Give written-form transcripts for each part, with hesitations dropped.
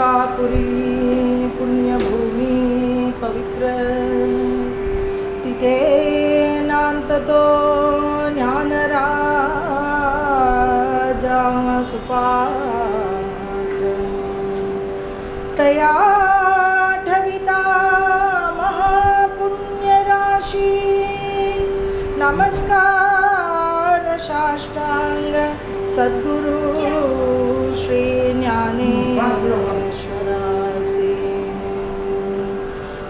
तुळजापुरी पुण्यभूमी पवित्र, तिथे नांततो ज्ञानराजा सुपात्र, तया ठविता महापुण्यराशी, नमस्कार साष्टांग सद्गुरु श्री ज्ञानेश्वरासी।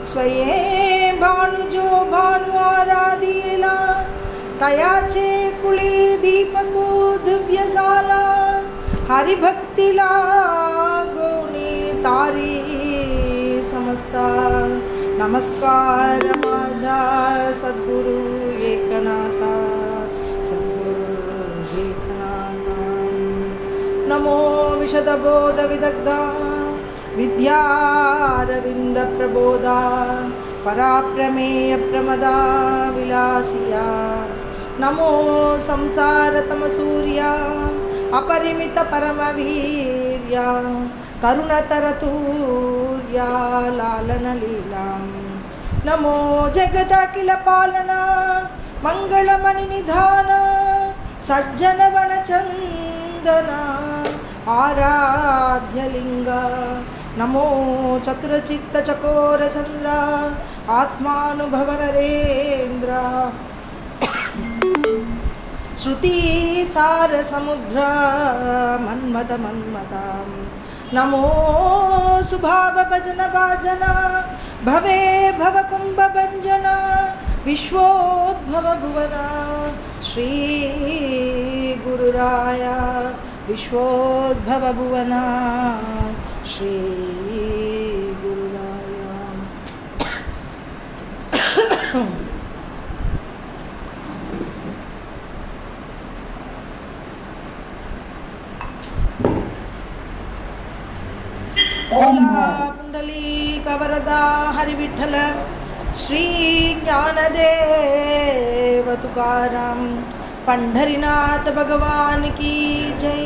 स्वयं भानुजो भानु आराधिला, तयाचे कुळी दीपको दिव्य झाला, हरिभक्तीला गोणी तारी समजता। नमस्कार माझा सद्गुरु एकनाथा, सद्गुरु एकनाथा। नमो विशदबोध विदग्धा विद्यारविंद प्रबोधा, पराप्रमेय प्रमदा विलासिया। नमो संसार तमसूर्या, अपरिमित परमवीर्या, तरुणतरतूर्या लालन लीला। नमो जगदखिल पालना, मंगलमणि निधान, सज्जन वनचंदना, आराध्यलिंग। नमो चतुरचित्त चकोर चंद्र, आत्मानुभव नरेंद्र, श्रुति सार समुद्र मन्मथ मन्मथा। नमो सुभाव भजन भाजना, भवे भव कुंभ भंजना, विश्वोद्भव भुवना। श्री गुरुराया विश्वोद्भव भुवना, श्री गुरुराया। ओला पुंडलीक वरदा हरि विठ्ठल, श्री ज्ञानदेव तुकाराम, पंढरीनाथ भगवान की जय।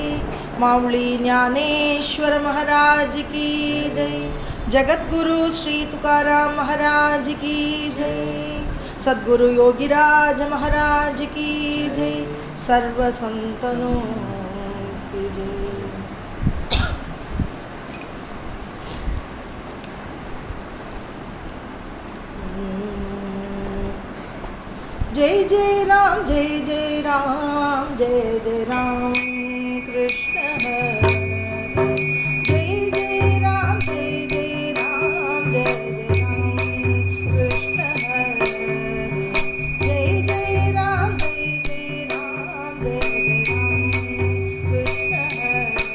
माऊली ज्ञानेश्वर महाराज की जय। जगद्गुरु श्री तुकाराम महाराज की जय। सद्गुरु योगीराज महाराज की जय। सर्व संतनों की जय। जय जय राम जय जय राम, जय जय राम कृष्ण हरे। जय जय राम जय जय राम, जय जय राम कृष्ण हरे। जय जय राम जय जय राम, जय जय राम कृष्ण हरे।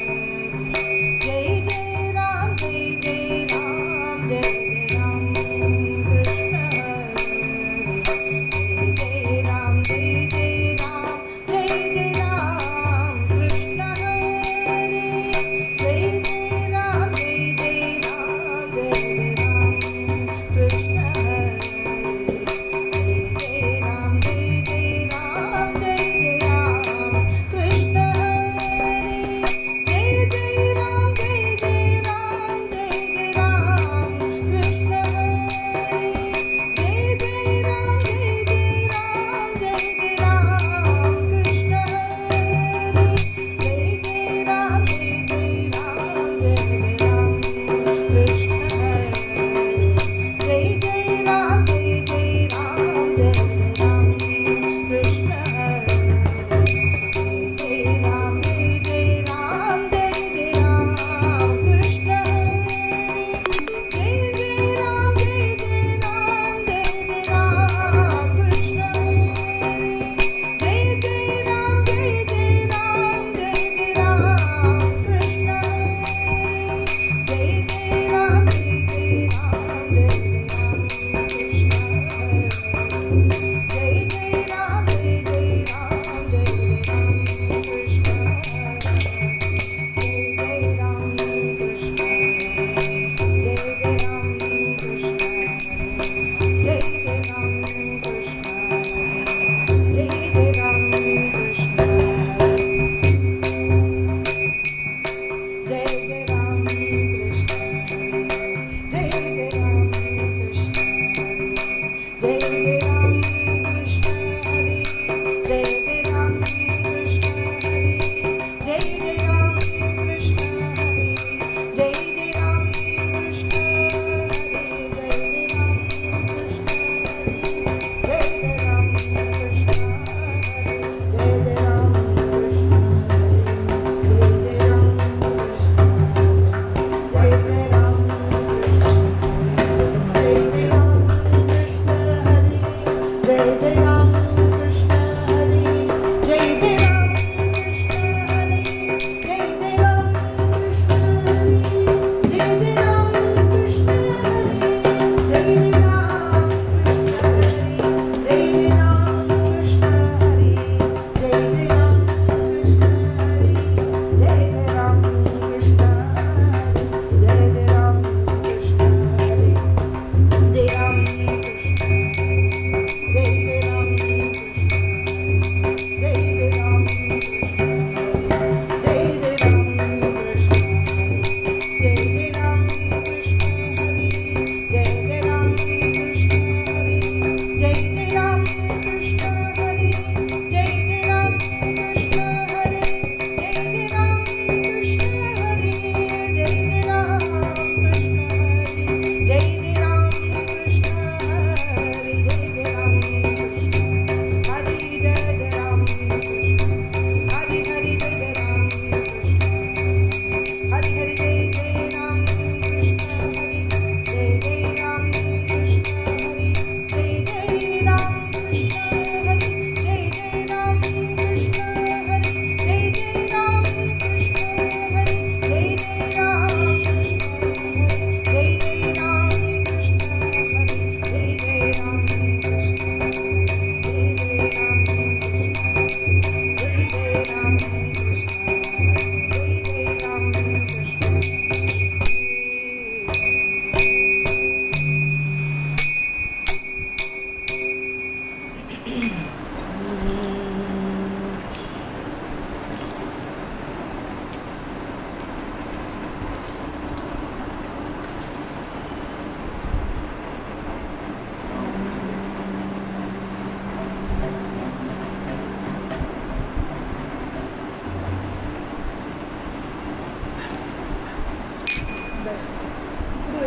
जय जय राम जय जय राम, जय जय राम कृष्ण हरे। जय राम जय जय राम, जय जय राम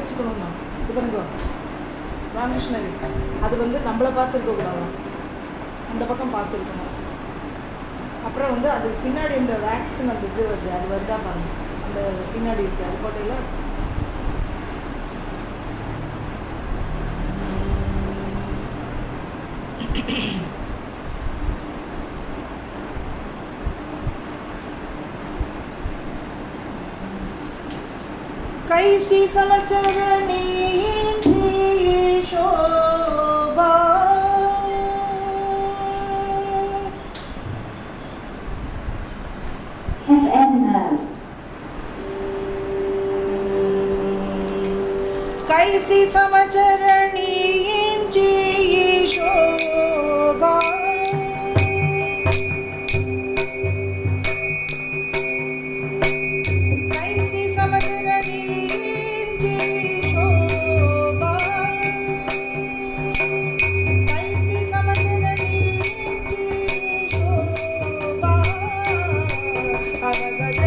வச்சுக்கணும். நான் இது பண்ணுங்க ராமகிருஷ்ணரி, அது வந்து நம்மளை பார்த்துருக்கக்கூடாதான், அந்த பக்கம் பார்த்துருக்கணும். அப்புறம் வந்து அது பின்னாடி இந்த வேக்சின் அந்த இது வருது, அது வருதா பாருங்க, அந்த பின்னாடி இருக்குது அது போட்டையில். कैसी समचरणी शोभा, कैसी समचरणी शोभा, कैसी समचरणी शोभा, कैसी समचरणी शोभा, अवगत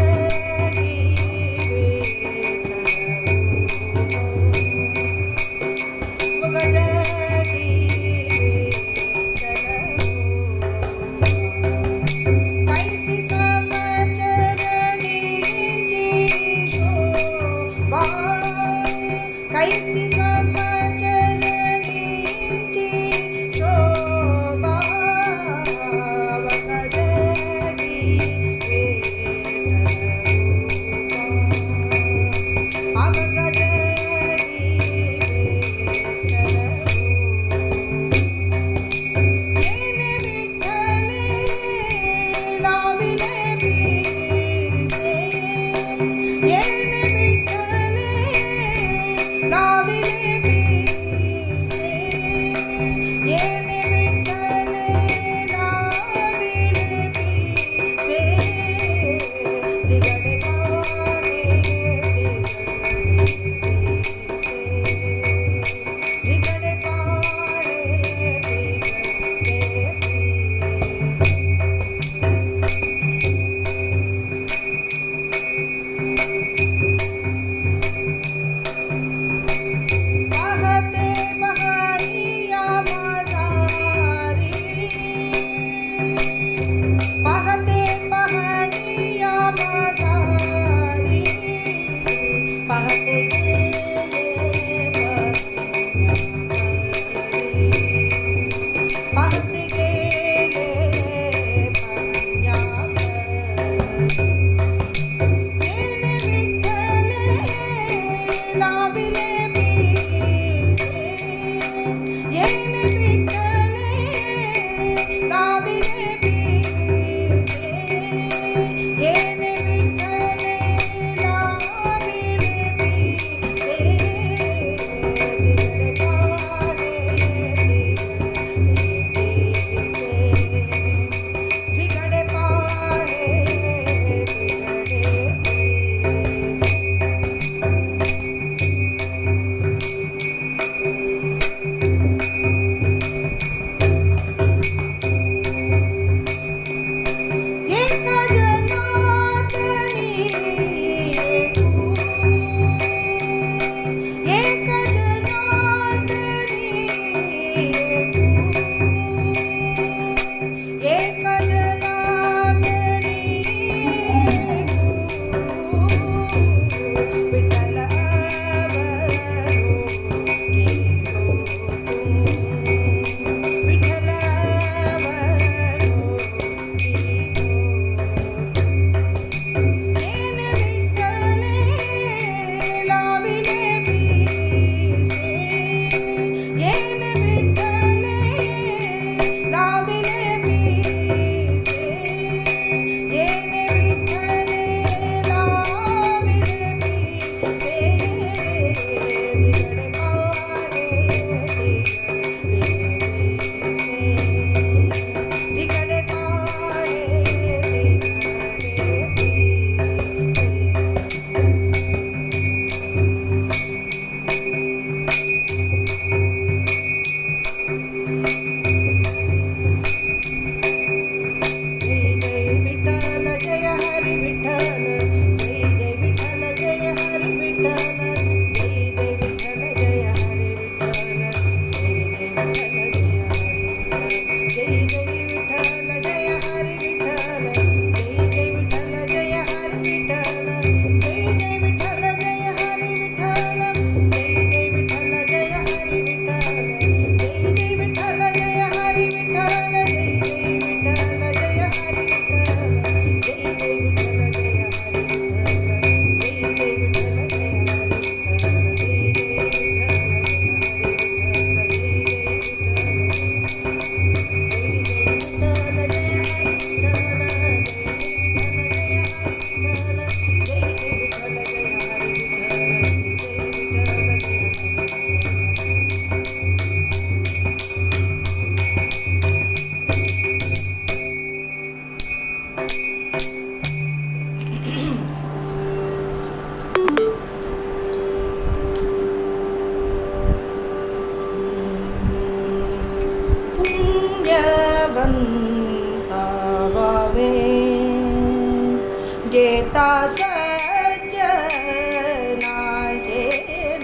घेता सज्जनांचे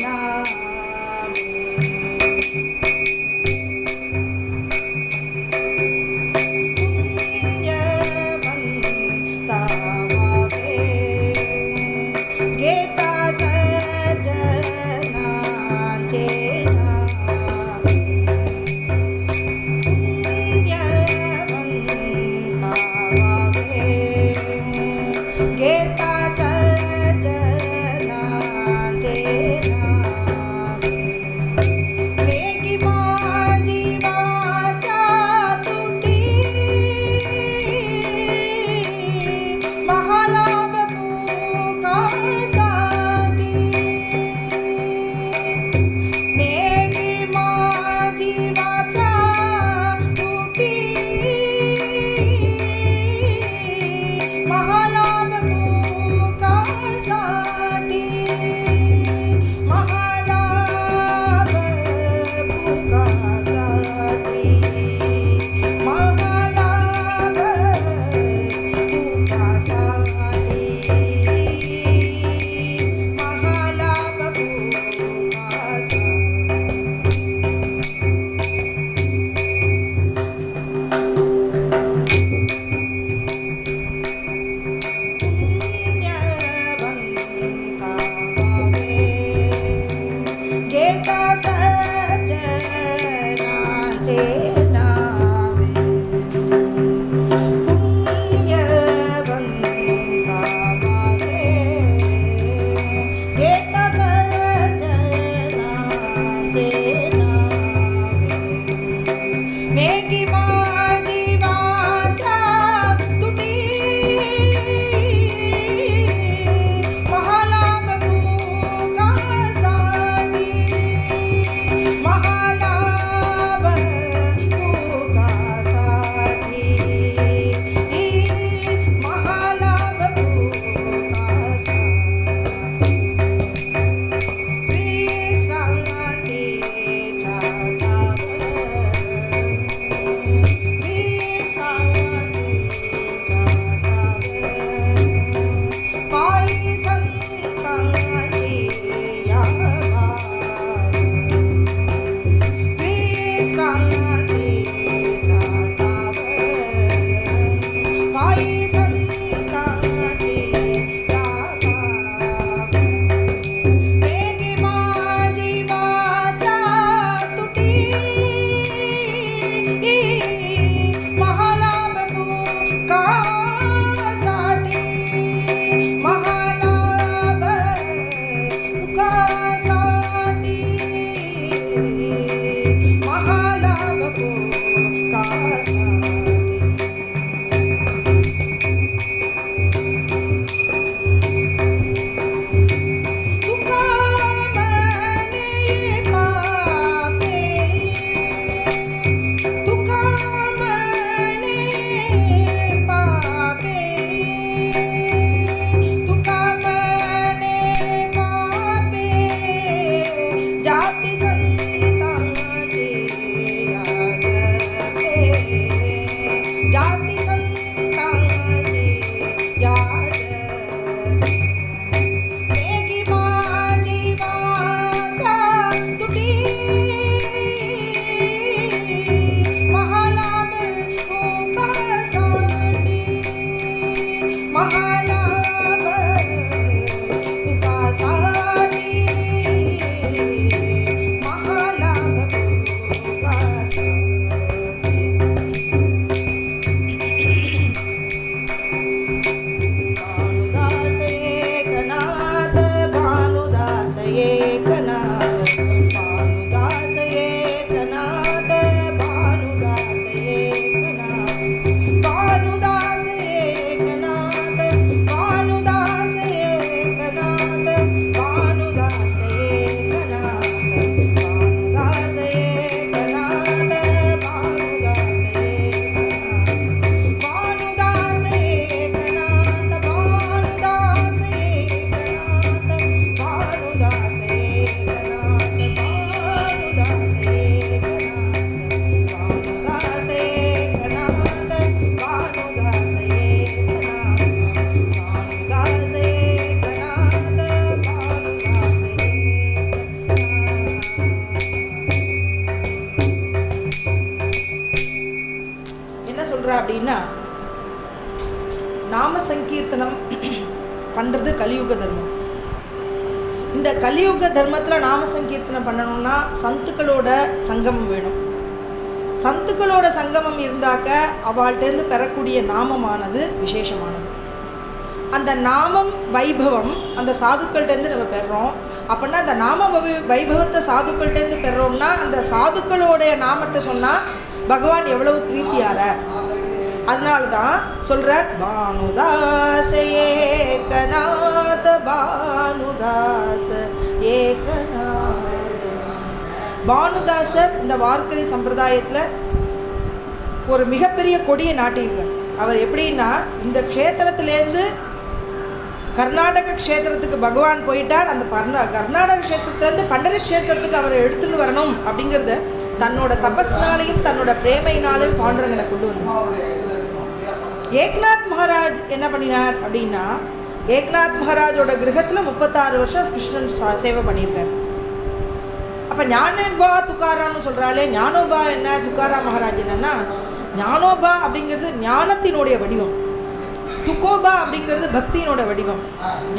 नावे पुण्यवंता व्हावे घेता सज्जनांचे नावे पुण्यवंता व्हावे घेता सज्जनांचे பண்ணுறது கலியுக தர்மம். இந்த கலியுக தர்மத்தில் நாம சங்கீர்த்தனை பண்ணணும்னா சந்துக்களோட சங்கமம் வேணும். சந்துக்களோட சங்கமம் இருந்தாக்க அவள்கிட்டேருந்து பெறக்கூடிய நாமமானது விசேஷமானது. அந்த நாமம் வைபவம் அந்த சாதுக்கள்கிட்டேருந்து நம்ம பெறுறோம். அப்படின்னா அந்த நாம வைபவத்தை சாதுக்கள்கிட்டேருந்து பெறுறோம்னா அந்த சாதுக்களோடைய நாமத்தை சொன்னால் பகவான் எவ்வளவு பிரீத்தியாரார். அதனால தான் சொல்கிறார், பானுதாச ஏகநாத பானுதாச ஏகநாத. பானுதாசர் இந்த வார்க்கரி சம்பிரதாயத்தில் ஒரு மிகப்பெரிய கொடியை நாட்டியிருக்கார். அவர் எப்படின்னா, இந்த க்ஷேத்திரத்துலேருந்து கர்நாடக க்ஷேத்திரத்துக்கு பகவான் போயிட்டார். அந்த கர்நாடக க்ஷேத்திரத்துலேருந்து பண்டரி க்ஷேத்திரத்துக்கு அவரை எடுத்துன்னு வரணும் அப்படிங்கிறத தன்னோட தபஸ்னாலையும் தன்னோட பிரேமையினாலையும் பாண்டரங்கனை கொண்டு வந்தார். ஏக்நாத் மகாராஜ் என்ன பண்ணினார் அப்படின்னா, ஏக்நாத் மகாராஜோட கிரகத்தில் 36 வருஷம் கிருஷ்ணன் சேவை பண்ணியிருக்கார். அப்போ ஞானோபா துக்காராம்னு சொல்கிறாளே, ஞானோபா என்ன, துக்காராம் மகாராஜ் என்னன்னா, ஞானோபா அப்படிங்கிறது ஞானத்தினுடைய வடிவம், துக்கோபா அப்படிங்கிறது பக்தியினோட வடிவம்.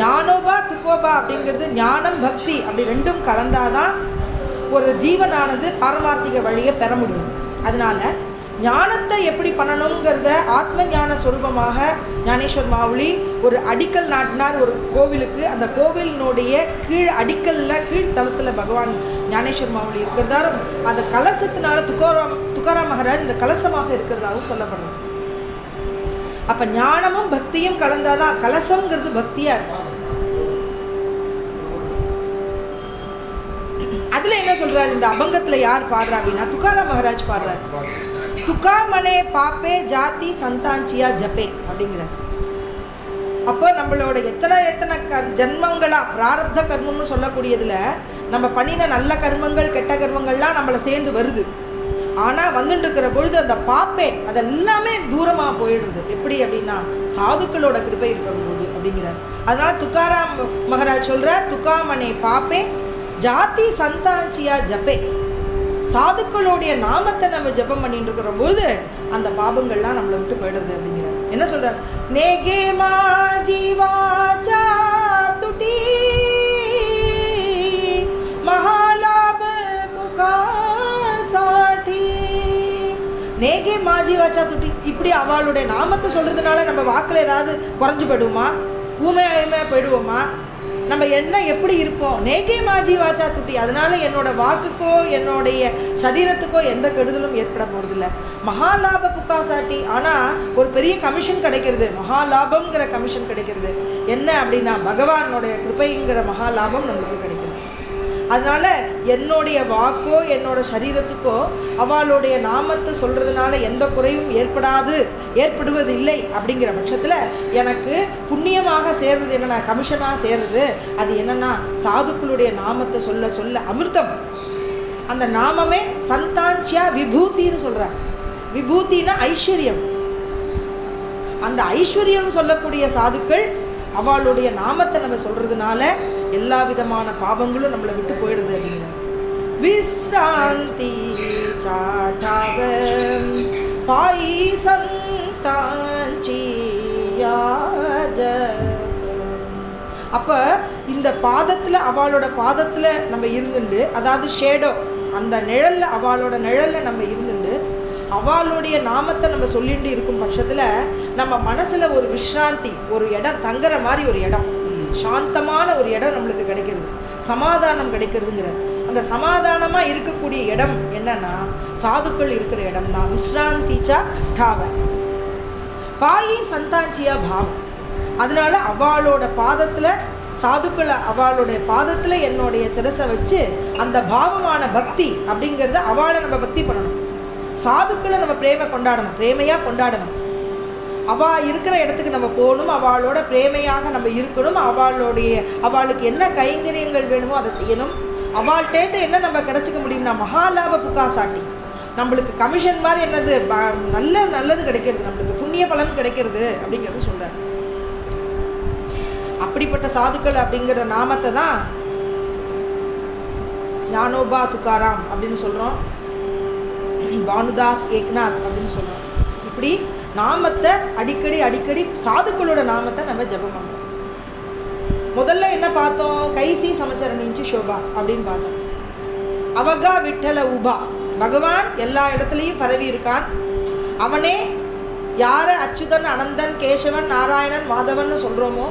ஞானோபா துக்கோபா அப்படிங்கிறது ஞானம் பக்தி அப்படி ரெண்டும் கலந்தாதான் ஒரு ஜீவனானது பாரமார்த்திக வழியை பெற முடியும். அதனால ஞானத்தை எப்படி பண்ணணுங்கிறத ஆத்ம ஞான ஸ்வரூபமாக ஞானேஸ்வர் மாவுளி ஒரு அடிக்கல் நாட்டினார் ஒரு கோவிலுக்கு. அந்த கோவிலினுடைய கீழ் அடிக்கல்ல கீழ்த்தளத்தில் பகவான் ஞானேஸ்வர் மாவுளி இருக்கிறதாரும் அந்த கலசத்தினால துக்காராம் மகாராஜ் இந்த கலசமாக இருக்கிறதாகவும் சொல்லப்படுறோம். அப்போ ஞானமும் பக்தியும் கலந்தாதான் கலசம்ங்கிறது பக்தியாக இருக்கும். அதில் என்ன சொல்கிறார், இந்த அபங்கத்தில் யார் பாடுறா அப்படின்னா துக்காராம் மகாராஜ் பாடுறார். துக்கா மனே பாப்பே ஜாதி சந்தாஞ்சியா ஜப்பே அப்படிங்கிறார். அப்போ நம்மளோட எத்தனை ஜென்மங்களா பிராரப்த கர்மம்னு சொல்லக்கூடியதில் நம்ம பண்ணின நல்ல கர்மங்கள் கெட்ட கர்மங்கள்லாம் நம்மளை சேர்ந்து வருது. ஆனால் வந்துட்டு இருக்கிற பொழுது அந்த பாப்பே அதெல்லாமே தூரமாக போயிடுறது. எப்படி அப்படின்னா சாதுக்களோட கிருபை இருக்கும்போது அப்படிங்கிறார். அதனால துக்காராம் மகாராஜ் சொல்கிறார், துக்காமனே பாப்பே ஜாதி சந்தாஞ்சியா ஜப்பே. சாதுக்களுடைய நாமத்தை நம்ம ஜபம் பண்ணிட்டு இருக்கிற போது அந்த பாபங்கள்லாம் நம்மளை விட்டு போயிடுறது அப்படிங்கிறார். என்ன சொல்றார், நேகே மா ஜீவாச்சா துட்டி மகாலாப புகா சாட்டி. நேகே மா ஜீவாச்சா துட்டி, இப்படி அவளுடைய நாமத்தை சொல்றதுனால நம்ம வாக்கில் ஏதாவது குறைஞ்சு போயிடுவோமா, ஊமையாக போயிடுவோமா, நம்ம என்ன எப்படி இருப்போம்? நேகே மாஜி வாச்சா துட்டி. அதனால என்னோட வாக்குக்கோ என்னுடைய சரீரத்துக்கோ எந்த கெடுதலும் ஏற்பட போகிறதில்ல. மகாலாப புக்காசாட்டி, ஆனால் ஒரு பெரிய கமிஷன் கிடைக்கிறது, மகாலாபம்ங்கிற கமிஷன் கிடைக்கிறது. என்ன அப்படின்னா பகவானுடைய கிருபைங்கிற மகாலாபம் நம்மளுக்கு கிடைக்கிறது. அதனால என்னுடைய வாக்கோ என்னோட சரீரத்துக்கோ அவளுடைய நாமத்தை சொல்கிறதுனால எந்த குறைவும் ஏற்படுவது இல்லை. அப்படிங்கிற பட்சத்தில் எனக்கு புண்ணியமாக சேர்றது என்னென்னா, கமிஷனாக சேர்றது அது என்னென்னா சாதுக்களுடைய நாமத்தை சொல்ல சொல்ல அமிர்தம். அந்த நாமமே சந்தாஞ்சியா விபூத்தின்னு சொல்கிறார். விபூத்தின்னா ஐஸ்வர்யம். அந்த ஐஸ்வர்யம் சொல்லக்கூடிய சாதுக்கள் அவளுடைய நாமத்தை நம்ம சொல்கிறதுனால எல்லா விதமான பாவங்களும் நம்மளை விட்டு போயிடுது அப்படின்னா விஸ்ராந்தி சாட்டாவம் பாய் சந்தாஞ்சியாஜ. அப்போ இந்த பாதத்தில் அவளோட பாதத்தில் நம்ம இருந்துண்டு, அதாவது ஷேடோ அந்த நிழலில் அவளோட நிழலில் நம்ம இருந்துண்டு அவளுடைய நாமத்தை நம்ம சொல்லிட்டு இருக்கும் பட்சத்தில் நம்ம மனசில் ஒரு விஸ்ராந்தி, ஒரு இடம் தங்குற மாதிரி ஒரு இடம், சாந்தமான ஒரு இடம் நம்மளுக்கு கிடைக்கிறது, சமாதானம் கிடைக்கிறதுங்கிற அந்த சமாதானமாக இருக்கக்கூடிய இடம் என்னன்னா சாதுக்கள் இருக்கிற இடம் தான். விஸ்ராந்திச்சா டாவ பாயி சந்தாஞ்சியா பாவம். அதனால அவளோட பாதத்தில் சாதுக்களை அவளுடைய பாதத்தில் என்னுடைய சிரசை வச்சு அந்த பாவமான பக்தி அப்படிங்கிறத அவளை நம்ம பக்தி பண்ணணும். சாதுக்களை நம்ம கொண்டாடணும், பிரேமையாக கொண்டாடணும். அவள் இருக்கிற இடத்துக்கு நம்ம போகணும், அவளோட பிரேமையாக நம்ம இருக்கணும், அவளுக்கு என்ன கைங்கரியங்கள் வேணுமோ அதை செய்யணும். அவள்கிட்டேருந்து என்ன நம்ம கிடச்சிக்க முடியும்னா மகாலாப புக்காசாட்டி, நம்மளுக்கு கமிஷன் மாதிரி என்னது நல்லது கிடைக்கிறது, நம்மளுக்கு புண்ணிய பலன் கிடைக்கிறது அப்படிங்கிறது சொல்கிறார். அப்படிப்பட்ட சாதுக்கள் அப்படிங்கிற நாமத்தை தான் ஞானோபா துக்காராம் அப்படின்னு சொல்கிறோம், பானுதாஸ் ஏக்நாத் அப்படின்னு சொல்கிறோம். இப்படி நாமத்தை அடிக்கடி சாதுக்களோட நாமத்தை நம்ம ஜபம் பண்ணுறோம். முதல்ல என்ன பார்த்தோம்? கைசி சமச்சரணிஞ்சு சோபா அப்படின்னு பார்த்தோம். அவகா விட்டல உபா, பகவான் எல்லா இடத்துலையும் பரவி இருக்கான். அவனே யாரை அச்சுதன், அனந்தன், கேசவன், நாராயணன், மாதவன் சொல்கிறோமோ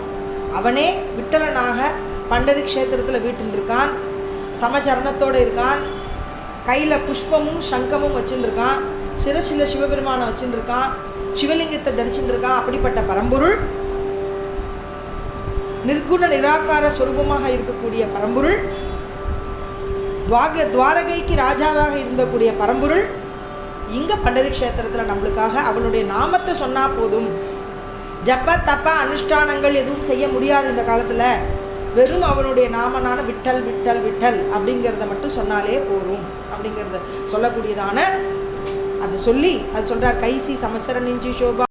அவனே விட்டலனாக பண்டரி க்ஷேத்திரத்தில் வீட்டுன்னு இருக்கான். சமச்சரணத்தோடு இருக்கான். கையில் புஷ்பமும் சங்கமும் வச்சுட்டு இருக்கான். சிரசில் சிவபெருமானை வச்சுட்டு இருக்கான். சிவலிங்கத்தை தரிச்சுட்டு இருக்கான். அப்படிப்பட்ட பரம்பொருள், நிர்குண நிராகார ஸ்வரூபமாக இருக்கக்கூடிய பரம்பொருள், துவாரகைக்கு ராஜாவாக இருந்தக்கூடிய பரம்பொருள் இங்கே பண்டரி க்ஷேத்திரத்தில் நம்மளுக்காக அவனுடைய நாமத்தை சொன்னால் போதும். ஜப்ப தப்ப அனுஷ்டானங்கள் எதுவும் செய்ய முடியாது இந்த காலத்தில். வெறும் அவனுடைய நாமனான விட்டல் விட்டல் விட்டல் அப்படிங்கிறத மட்டும் சொன்னாலே போதும் அப்படிங்கிறத சொல்லக்கூடியதான அது சொல்லி அது சொல்கிறார். கைசி சமச்சரணிஞ்சு சோபா